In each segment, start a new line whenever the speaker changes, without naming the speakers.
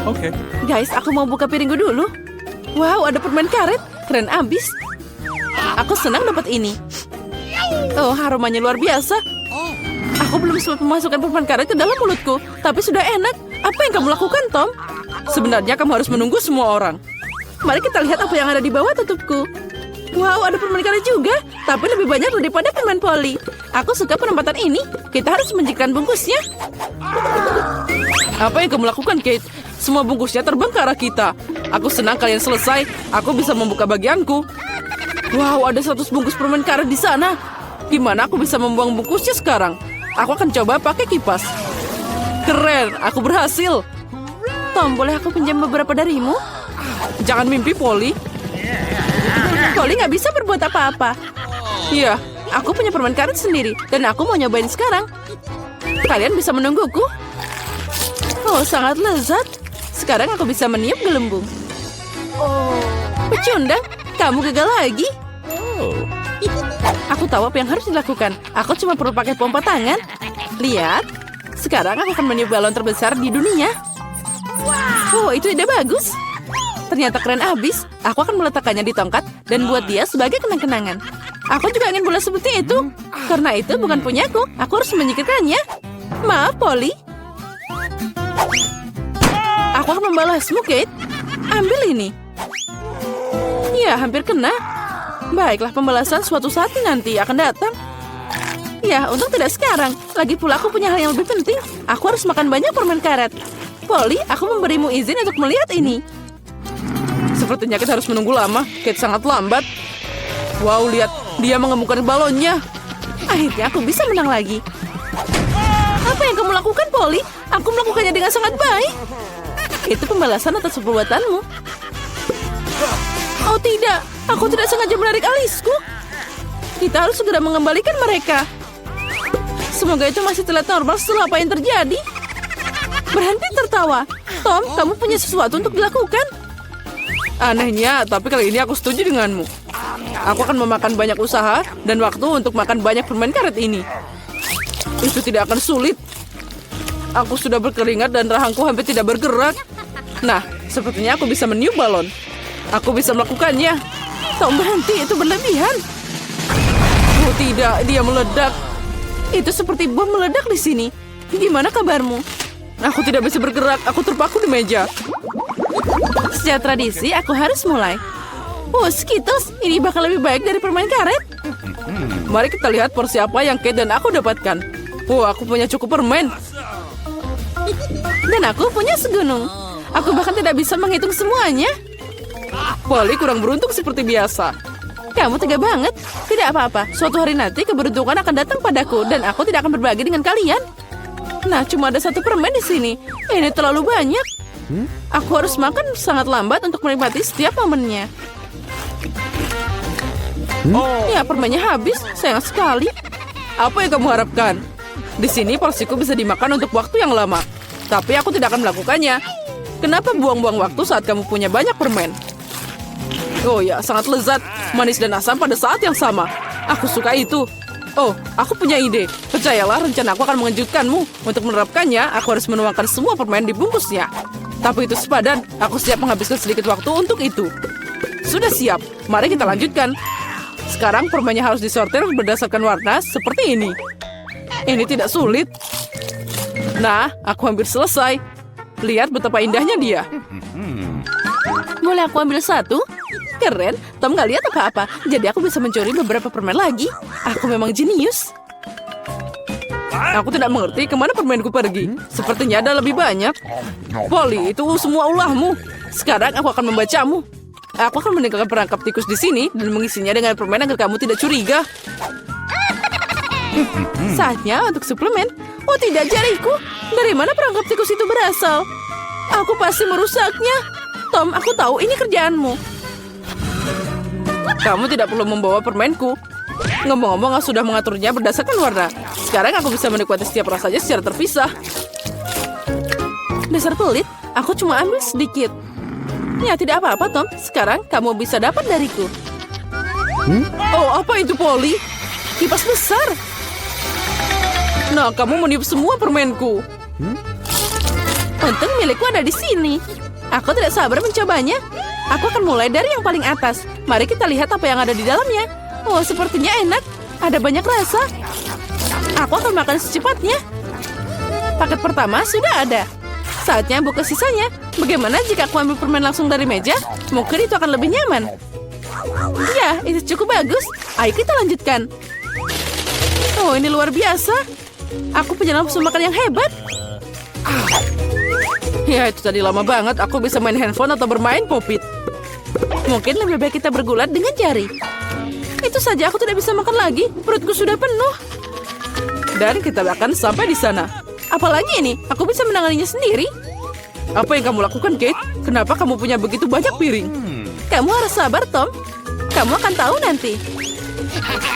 Oke.
Guys, aku mau buka piringku dulu. Wow, ada permen karet. Keren abis. Aku senang dapat ini. Oh, aromanya luar biasa. Aku belum sempat memasukkan permen karet ke dalam mulutku, tapi sudah enak. Apa yang kamu lakukan, Tom? Sebenarnya kamu harus menunggu semua orang. Mari kita lihat apa yang ada di bawah tutupku. Wow, ada permen karet juga, tapi lebih banyak daripada permen poli. Aku suka penempatan ini. Kita harus menjadikan bungkusnya. Apa yang kamu lakukan, Kate? Semua bungkusnya terbang ke arah kita. Aku senang kalian selesai. Aku bisa membuka bagianku. Wow, ada 100 bungkus permen karet di sana. Gimana aku bisa membuang bungkusnya sekarang? Aku akan coba pakai kipas. Keren, aku berhasil. Tom, boleh aku pinjam beberapa darimu? Jangan mimpi, Polly. Polly nggak bisa berbuat apa-apa. Iya, aku punya permen karet sendiri. Dan aku mau nyobain sekarang. Kalian bisa menungguku? Oh, sangat lezat. Sekarang aku bisa meniup gelembung. Pecundang, kamu gagal lagi. Aku tahu apa yang harus dilakukan. Aku cuma perlu pakai pompa tangan. Lihat. Sekarang aku akan meniup balon terbesar di dunia. Oh, itu ide bagus. Ternyata keren abis. Aku akan meletakkannya di tongkat dan buat dia sebagai kenang-kenangan. Aku juga ingin bola seperti itu. Karena itu bukan punyaku. Aku harus menyingkirkannya. Maaf, Polly. Aku akan membalasmu, Kate. Ambil ini. Ya, hampir kena. Baiklah, pembalasan suatu saat nanti akan datang. Ya, untung tidak sekarang. Lagi pula aku punya hal yang lebih penting. Aku harus makan banyak permen karet. Polly, aku memberimu izin untuk melihat ini. Sepertinya kita harus menunggu lama. Kate sangat lambat. Wow, lihat. Dia mengemukkan balonnya. Akhirnya aku bisa menang lagi. Apa yang kamu lakukan, Polly? Aku melakukannya dengan sangat baik. Itu pembalasan atas perbuatanmu. Oh tidak, aku tidak sengaja menarik alisku. Kita harus segera mengembalikan mereka. Semoga itu masih terlihat normal setelah apa yang terjadi. Berhenti tertawa. Tom, kamu punya sesuatu untuk dilakukan. Anehnya, tapi kali ini aku setuju denganmu. Aku akan memakan banyak usaha dan waktu untuk makan banyak permen karet ini. Itu tidak akan sulit. Aku sudah berkeringat dan rahangku hampir tidak bergerak. Nah, sepertinya aku bisa meniup balon. Aku bisa melakukannya. Tom, berhenti, itu berlebihan. Oh tidak, dia meledak. Itu seperti bom meledak di sini. Gimana kabarmu? Aku tidak bisa bergerak, aku terpaku di meja. Sejak tradisi, aku harus mulai. Oh, Skittles, ini bakal lebih baik dari permen karet. Mari kita lihat porsi apa yang Kate dan aku dapatkan. Oh, aku punya cukup permen. Dan aku punya segunung. Aku bahkan tidak bisa menghitung semuanya. Polly kurang beruntung seperti biasa. Kamu tega banget. Tidak apa-apa. Suatu hari nanti keberuntungan akan datang padaku dan aku tidak akan berbagi dengan kalian. Nah, cuma ada 1 permen di sini. Ini terlalu banyak. Aku harus makan sangat lambat untuk menikmati setiap momennya. Ya, permennya habis. Sayang sekali. Apa yang kamu harapkan? Di sini porsiku bisa dimakan untuk waktu yang lama. Tapi aku tidak akan melakukannya. Kenapa buang-buang waktu saat kamu punya banyak permen? Oh ya, sangat lezat. Manis dan asam pada saat yang sama. Aku suka itu. Oh, aku punya ide. Percayalah, rencanaku akan mengejutkanmu. Untuk menerapkannya, aku harus menuangkan semua permen di bungkusnya. Tapi itu sepadan. Aku siap menghabiskan sedikit waktu untuk itu. Sudah siap. Mari kita lanjutkan. Sekarang permennya harus disortir berdasarkan warna seperti ini. Ini tidak sulit. Nah, aku hampir selesai. Lihat betapa indahnya dia. Boleh aku ambil 1? Keren, Tom gak lihat apa-apa. Jadi aku bisa mencuri beberapa permen lagi. Aku memang jenius. Aku tidak mengerti kemana permenku pergi. Sepertinya ada lebih banyak. Polly, itu semua ulahmu. Sekarang aku akan membacamu. Aku akan meninggalkan perangkap tikus di sini dan mengisinya dengan permen agar kamu tidak curiga. Saatnya untuk suplemen. Oh tidak, jariku. Dari mana perangkap tikus itu berasal? Aku pasti merusaknya. Tom, aku tahu ini kerjaanmu. Kamu tidak perlu membawa permenku. Ngomong-ngomong, aku sudah mengaturnya berdasarkan warna. Sekarang aku bisa menikmati setiap rasanya secara terpisah. Dasar pelit, aku cuma ambil sedikit. Ya, tidak apa-apa, Tom. Sekarang kamu bisa dapat dariku. Oh, apa itu, Polly? Kipas besar. Nah, kamu meniup semua permenku. Untung milikku ada di sini. Aku tidak sabar mencobanya. Aku akan mulai dari yang paling atas. Mari kita lihat apa yang ada di dalamnya. Oh, sepertinya enak. Ada banyak rasa. Aku akan makan secepatnya. Paket pertama sudah ada. Saatnya buka sisanya. Bagaimana jika aku ambil permen langsung dari meja? Mungkin itu akan lebih nyaman. Ya, itu cukup bagus. Ayo kita lanjutkan. Oh, ini luar biasa. Aku punya nafsu makan yang hebat. Ya, itu tadi lama banget. Aku bisa main handphone atau bermain popit. Mungkin lebih baik kita bergulat dengan jari. Itu saja aku tidak bisa makan lagi. Perutku sudah penuh. Dan kita akan sampai di sana. Apalagi ini, aku bisa menanganinya sendiri. Apa yang kamu lakukan, Kate? Kenapa kamu punya begitu banyak piring? Kamu harus sabar, Tom. Kamu akan tahu nanti.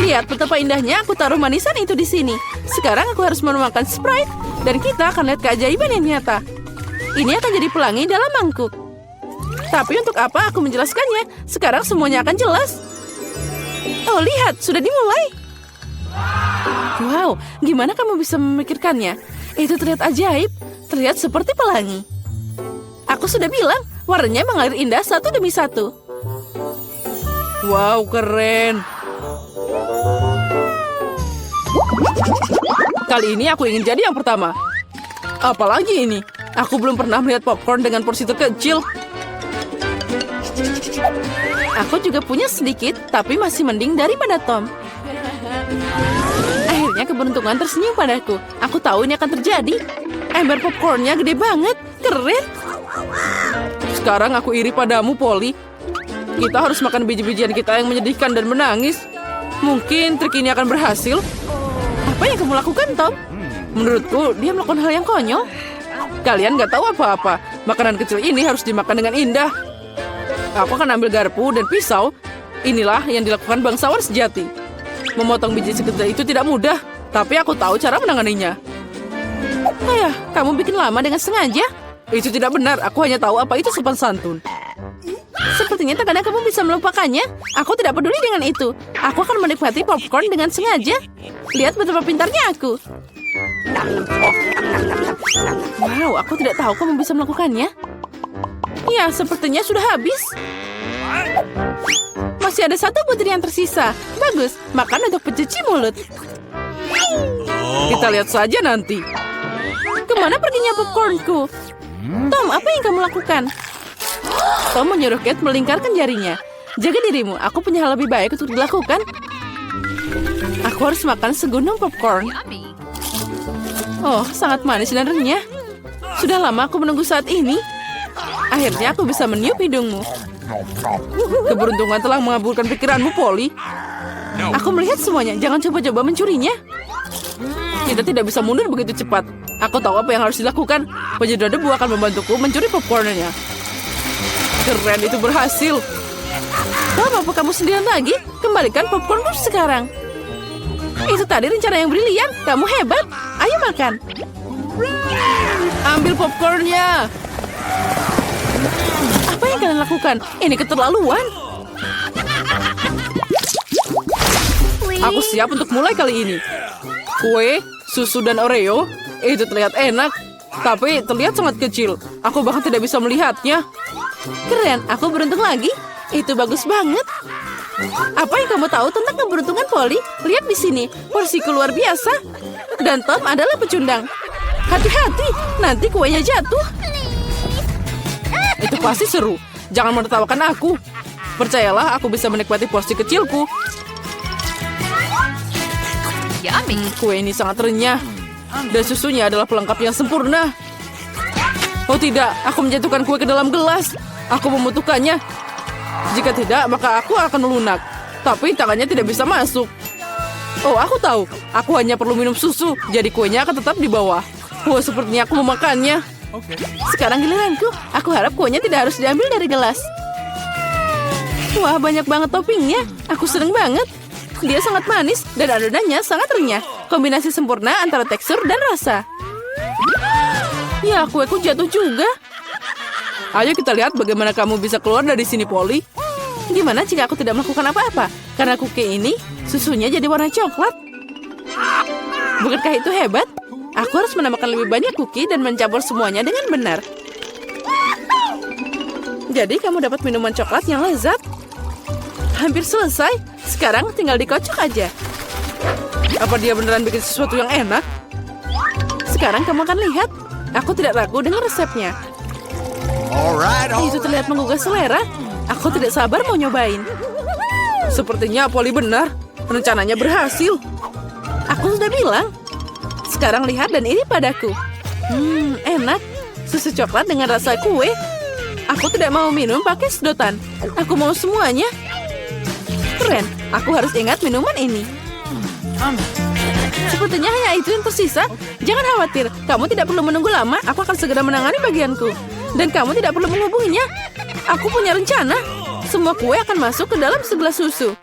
Lihat betapa indahnya aku taruh manisan itu di sini. Sekarang aku harus menuangkan Sprite. Dan kita akan lihat keajaiban yang nyata. Ini akan jadi pelangi dalam mangkuk. Tapi untuk apa aku menjelaskannya? Sekarang semuanya akan jelas. Oh, lihat, sudah dimulai. Wow, gimana kamu bisa memikirkannya? Itu terlihat ajaib, terlihat seperti pelangi. Aku sudah bilang, warnanya mengalir indah satu demi satu. Wow, keren. Kali ini aku ingin jadi yang pertama. Apalagi ini, aku belum pernah melihat popcorn dengan porsi terkecil. Aku juga punya sedikit, tapi masih mending daripada Tom. Akhirnya keberuntungan tersenyum padaku. Aku tahu ini akan terjadi. Ember popcornnya gede banget, keren. Sekarang aku iri padamu, Polly. Kita harus makan biji-bijian kita yang menyedihkan dan menangis. Mungkin trik ini akan berhasil. Apa yang kamu lakukan, Tom? Menurutku, dia melakukan hal yang konyol. Kalian gak tahu apa-apa. Makanan kecil ini harus dimakan dengan indah. Aku akan ambil garpu dan pisau. Inilah yang dilakukan bangsawan sejati. Memotong biji sekecil itu tidak mudah, tapi aku tahu cara menanganinya. Ayah, kamu bikin lama dengan sengaja? Itu tidak benar, aku hanya tahu apa itu sopan santun. Sepertinya terkadang kamu bisa melupakannya. Aku tidak peduli dengan itu. Aku akan menikmati popcorn dengan sengaja. Lihat betapa pintarnya aku. Wow, aku tidak tahu kamu bisa melakukannya. Ya, sepertinya sudah habis. Masih ada satu butir yang tersisa. Bagus, makan untuk pencuci mulut. Kita lihat saja nanti. Kemana perginya popcornku? Tom, apa yang kamu lakukan? Tom menyuruh Kate melingkarkan jarinya. Jaga dirimu, aku punya hal lebih baik untuk dilakukan. Aku harus makan segunung popcorn. Oh, sangat manis dan renyah. Sudah lama aku menunggu saat ini. Akhirnya aku bisa meniup hidungmu. Keberuntungan telah mengabulkan pikiranmu, Polly. Aku melihat semuanya, jangan coba-coba mencurinya. Kita tidak bisa mundur begitu cepat. Aku tahu apa yang harus dilakukan. Penyedot debu akan membantuku mencuri popcornnya. Keren, itu berhasil. Tom, apa kamu sendirian lagi? Kembalikan popcornku sekarang. Itu tadi rencana yang brilian. Kamu hebat. Ayo makan. Ambil popcornnya. Apa yang kalian lakukan? Ini keterlaluan. Aku siap untuk mulai kali ini. Kue, susu, dan Oreo. Itu terlihat enak. Tapi terlihat sangat kecil. Aku bahkan tidak bisa melihatnya. Keren, aku beruntung lagi. Itu bagus banget. Apa yang kamu tahu tentang keberuntungan, Polly? Lihat di sini, porsiku luar biasa. Dan Tom adalah pecundang. Hati-hati, nanti kuenya jatuh. Itu pasti seru. Jangan menertawakan aku. Percayalah, aku bisa menikmati porsi kecilku. Kue ini sangat renyah. Dan susunya adalah pelengkap yang sempurna. Oh tidak, aku menjatuhkan kue ke dalam gelas. Aku membutuhkannya. Jika tidak, maka aku akan melunak. Tapi tangannya tidak bisa masuk. Oh, aku tahu. Aku hanya perlu minum susu. Jadi kuenya akan tetap di bawah. Oh, sepertinya aku memakannya. Sekarang giliranku. Aku harap kuenya tidak harus diambil dari gelas. Wah, banyak banget toppingnya. Aku seneng banget. Dia sangat manis dan adonannya sangat renyah. Kombinasi sempurna antara tekstur dan rasa. Ya, kueku jatuh juga. Ayo kita lihat bagaimana kamu bisa keluar dari sini, Polly. Gimana jika aku tidak melakukan apa-apa? Karena cookie ini, susunya jadi warna coklat. Bukankah itu hebat? Aku harus menambahkan lebih banyak cookie dan mencampur semuanya dengan benar. Jadi kamu dapat minuman coklat yang lezat. Hampir selesai. Sekarang tinggal dikocok aja. Apa dia beneran bikin sesuatu yang enak? Sekarang kamu akan lihat. Aku tidak ragu dengan resepnya. Itu terlihat menggugah selera. Aku tidak sabar mau nyobain. Sepertinya Polly benar. Rencananya berhasil. Aku sudah bilang. Sekarang lihat dan iri padaku. Enak. Susu coklat dengan rasa kue. Aku tidak mau minum pakai sedotan. Aku mau semuanya. Keren. Aku harus ingat minuman ini. Sepertinya hanya itu yang tersisa. Jangan khawatir. Kamu tidak perlu menunggu lama. Aku akan segera menangani bagianku. Dan kamu tidak perlu menghubunginya. Aku punya rencana. Semua kue akan masuk ke dalam segelas susu.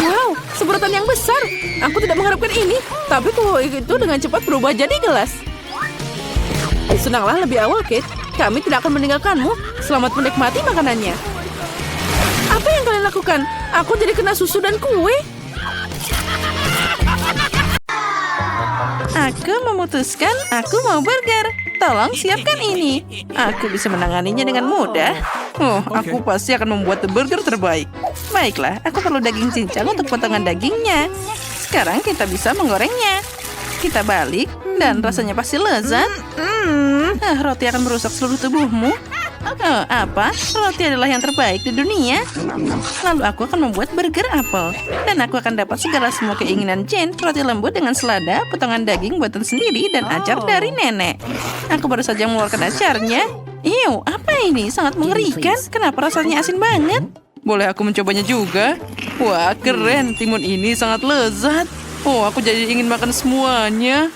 Wow, semprotan yang besar. Aku tidak mengharapkan ini. Tapi kue itu dengan cepat berubah jadi gelas. Senanglah lebih awal, Kate. Kami tidak akan meninggalkanmu. Selamat menikmati makanannya. Apa yang kalian lakukan? Aku jadi kena susu dan kue. Aku memutuskan aku mau burger. Tolong siapkan ini. Aku bisa menanganinya dengan mudah. Aku pasti akan membuat burger terbaik. Baiklah, aku perlu daging cincang untuk potongan dagingnya. Sekarang kita bisa menggorengnya. Kita balik dan rasanya pasti lezat. Roti akan merusak seluruh tubuhmu. Apa? Roti adalah yang terbaik di dunia. Lalu aku akan membuat burger apel. Dan aku akan dapat segala semua keinginan Jane. Roti lembut dengan selada, potongan daging buatan sendiri, dan acar dari nenek. Aku baru saja mengeluarkan acarnya. Ew, apa ini? Sangat mengerikan. Kenapa rasanya asin banget? Boleh aku mencobanya juga? Wah, keren. Timun ini sangat lezat. Aku jadi ingin makan semuanya.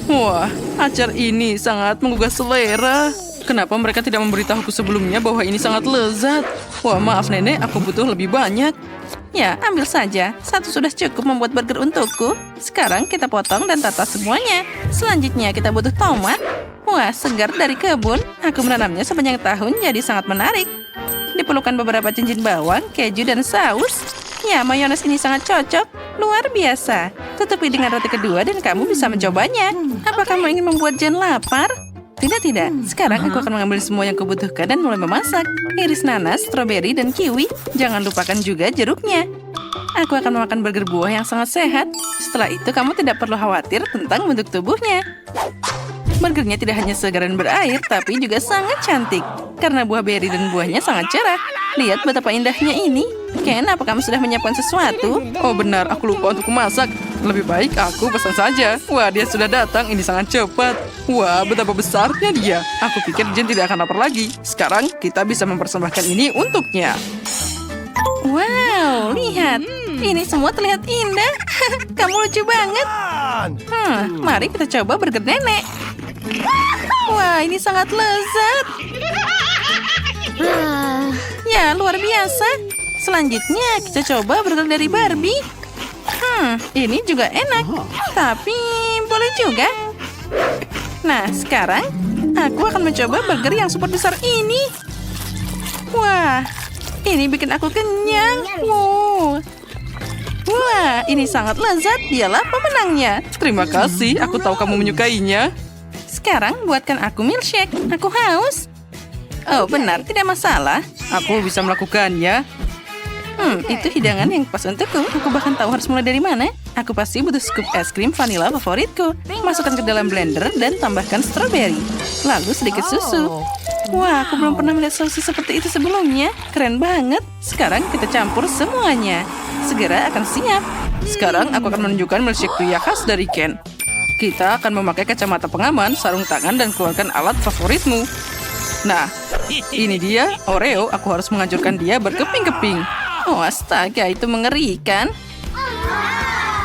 Wah, acar ini sangat menggugah selera. Kenapa mereka tidak memberitahuku sebelumnya bahwa ini sangat lezat? Wah, maaf nenek, aku butuh lebih banyak. Ya, ambil saja. Satu sudah cukup membuat burger untukku. Sekarang kita potong dan tata semuanya. Selanjutnya kita butuh tomat. Wah, segar dari kebun. Aku menanamnya sepanjang tahun, jadi sangat menarik. Diperlukan beberapa cincin bawang, keju, dan saus. Ya, mayones ini sangat cocok. Luar biasa. Tutupi dengan roti kedua dan kamu bisa mencobanya. Apa kamu ingin membuat Jane lapar? Tidak. Sekarang aku akan mengambil semua yang kubutuhkan dan mulai memasak. Iris nanas, stroberi, dan kiwi. Jangan lupakan juga jeruknya. Aku akan memakan burger buah yang sangat sehat. Setelah itu kamu tidak perlu khawatir tentang bentuk tubuhnya. Burgernya tidak hanya segar dan berair, tapi juga sangat cantik. Karena buah beri dan buahnya sangat cerah. Lihat betapa indahnya ini. Ken, apa kamu sudah menyiapkan sesuatu? Oh benar, aku lupa untuk memasak. Lebih baik aku pesan saja. Wah, dia sudah datang. Ini sangat cepat. Wah, betapa besarnya dia. Aku pikir Jane tidak akan lapar lagi. Sekarang kita bisa mempersembahkan ini untuknya. Wow, lihat. Ini semua terlihat indah. Kamu lucu banget. Mari kita coba burger nenek. Wah, ini sangat lezat. Ya, luar biasa. Selanjutnya kita coba burger dari Barbie. Ini juga enak. Tapi boleh juga. Nah, sekarang aku akan mencoba burger yang super besar ini. Wah, ini bikin aku kenyang. Wah, ini sangat lezat. Dialah pemenangnya. Terima kasih, aku tahu kamu menyukainya. Sekarang buatkan aku milkshake. Aku haus. Oh, benar, tidak masalah. Aku bisa melakukannya. Itu hidangan yang pas untukku. Aku bahkan tahu harus mulai dari mana. Aku pasti butuh scoop es krim vanila favoritku. Masukkan ke dalam blender dan tambahkan stroberi. Lalu sedikit susu. Wah, aku belum pernah melihat sosis seperti itu sebelumnya. Keren banget. Sekarang kita campur semuanya. Segera akan siap. Sekarang aku akan menunjukkan milkshake pria khas dari Ken. Kita akan memakai kacamata pengaman, sarung tangan, dan keluarkan alat favoritmu. Nah, ini dia, Oreo. Aku harus menghancurkan dia berkeping-keping. Oh, astaga, itu mengerikan.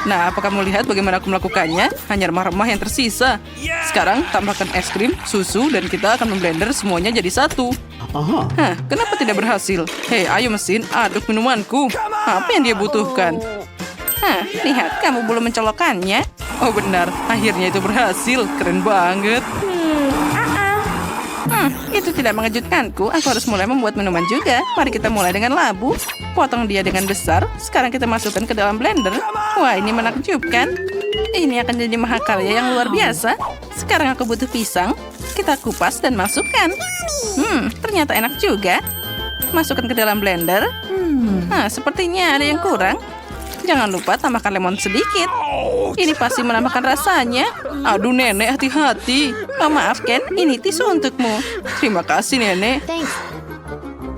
Nah, apa kamu lihat bagaimana aku melakukannya? Hanya remah-remah yang tersisa. Sekarang, tambahkan es krim, susu, dan kita akan memblender semuanya jadi satu. Kenapa tidak berhasil? Hei, ayo mesin, aduk minumanku. Apa yang dia butuhkan? Lihat, kamu belum mencolokkannya. Oh benar, akhirnya itu berhasil. Keren banget. Itu tidak mengejutkanku. Aku harus mulai membuat minuman juga. Mari kita mulai dengan labu. Potong dia dengan besar. Sekarang kita masukkan ke dalam blender. Wah, ini menakjubkan. Ini akan jadi mahakarya yang luar biasa. Sekarang aku butuh pisang. Kita kupas dan masukkan. Ternyata enak juga. Masukkan ke dalam blender. Nah, sepertinya ada yang kurang. Jangan lupa tambahkan lemon sedikit. Ini pasti menambahkan rasanya. Aduh, Nenek, hati-hati. Oh, maaf, Ken. Ini tisu untukmu. Terima kasih, Nenek.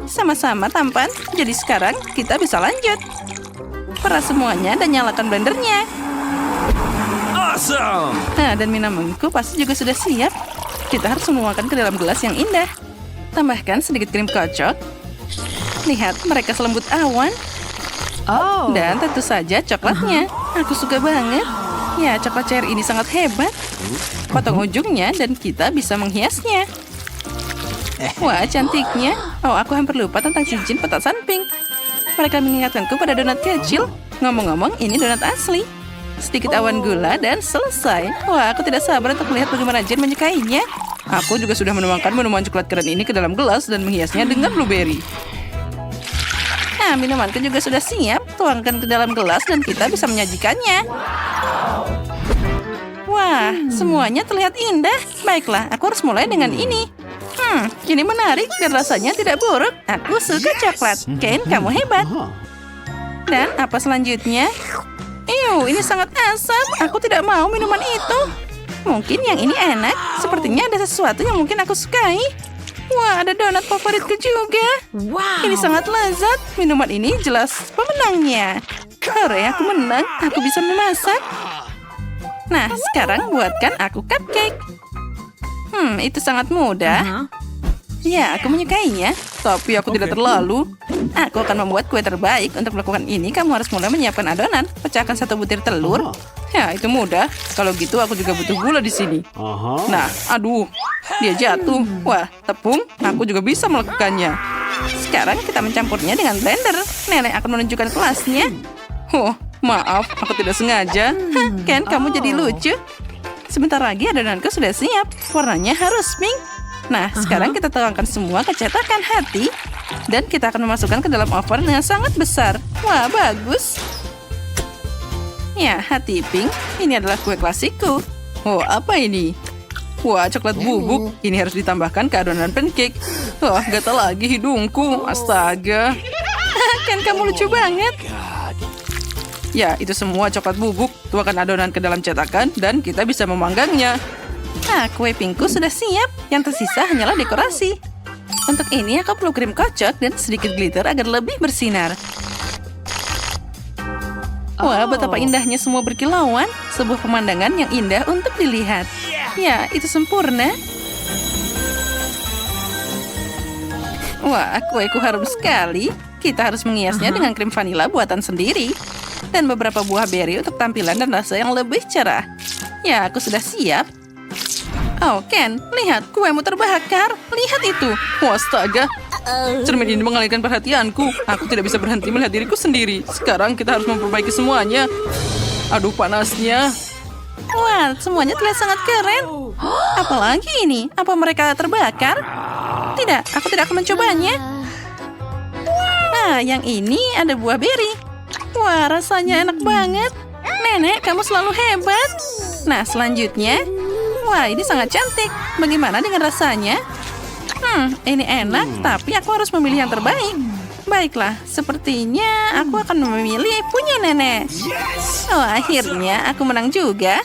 Sama-sama, Tampan. Jadi sekarang kita bisa lanjut. Peras semuanya dan nyalakan blendernya.
Awesome!
Nah, dan minumanku pasti juga sudah siap. Kita harus menuangkan ke dalam gelas yang indah. Tambahkan sedikit krim kocok. Lihat, mereka selembut awan. Dan tentu saja coklatnya. Aku suka banget. Ya, coklat cair ini sangat hebat. Potong ujungnya dan kita bisa menghiasnya. Wah, cantiknya. Oh, aku hampir lupa tentang cincin petasan pink. Mereka mengingatkanku pada donat kecil. Ngomong-ngomong, ini donat asli. Sedikit awan gula dan selesai. Wah, aku tidak sabar untuk melihat bagaimana Jen menyukainya. Aku juga sudah menuangkan minuman coklat keren ini ke dalam gelas dan menghiasnya dengan blueberry. Nah, minumanku juga sudah siap. Tuangkan ke dalam gelas dan kita bisa menyajikannya. Wah, semuanya terlihat indah. Baiklah, aku harus mulai dengan ini. Ini menarik dan rasanya tidak buruk. Aku suka coklat. Ken, kamu hebat. Dan apa selanjutnya? Ini sangat asam. Aku tidak mau minuman itu. Mungkin yang ini enak. Sepertinya ada sesuatu yang mungkin aku sukai. Wah, ada donat favoritku juga. Ini sangat lezat. Minuman ini jelas pemenangnya. Hore, aku menang. Aku bisa memasak. Nah, sekarang buatkan aku cupcake. Itu sangat mudah. Ya, aku menyukainya. Tapi aku tidak terlalu. Aku akan membuat kue terbaik. Untuk melakukan ini, kamu harus mulai menyiapkan adonan. Pecahkan 1 butir telur. Ya, itu mudah. Kalau gitu, aku juga butuh gula di sini. Nah, aduh. Dia jatuh. Wah, tepung. Aku juga bisa melakukannya. Sekarang kita mencampurnya dengan blender. Nenek akan menunjukkan kelasnya. Oh, maaf. Aku tidak sengaja. Ken, kamu jadi lucu. Sebentar lagi adonanku sudah siap. Warnanya harus pink. Nah, sekarang kita tuangkan semua ke cetakan hati. Dan kita akan memasukkan ke dalam oven yang sangat besar. Wah, bagus. Ya, hati pink. Ini adalah kue klasikku. Oh, apa ini? Wah, coklat bubuk. Ini harus ditambahkan ke adonan pancake. Wah, gatal lagi hidungku. Astaga. Kan kamu lucu banget. Ya, itu semua coklat bubuk. Tuangkan adonan ke dalam cetakan dan kita bisa memanggangnya. Nah, kue pinkku sudah siap. Yang tersisa hanyalah dekorasi. Untuk ini aku perlu krim kocok dan sedikit glitter agar lebih bersinar. Wah, betapa indahnya semua berkilauan. Sebuah pemandangan yang indah untuk dilihat. Ya, itu sempurna. Wah, kueku harum sekali. Kita harus menghiasnya dengan krim vanila buatan sendiri. Dan beberapa buah beri untuk tampilan dan rasa yang lebih cerah. Ya, aku sudah siap. Oh, Ken, lihat, kuemu terbakar. Lihat itu. Wah, astaga. Cermin ini mengalihkan perhatianku. Aku tidak bisa berhenti melihat diriku sendiri. Sekarang kita harus memperbaiki semuanya. Aduh, panasnya. Wah, semuanya terlihat sangat keren. Apalagi ini? Apa mereka terbakar? Tidak, aku tidak akan mencobanya. Nah, yang ini ada buah beri. Wah, rasanya enak banget. Nenek, kamu selalu hebat. Nah, selanjutnya. Wah, ini sangat cantik. Bagaimana dengan rasanya? Ini enak, tapi aku harus memilih yang terbaik. Baiklah, sepertinya aku akan memilih punya nenek. Oh, akhirnya aku menang juga.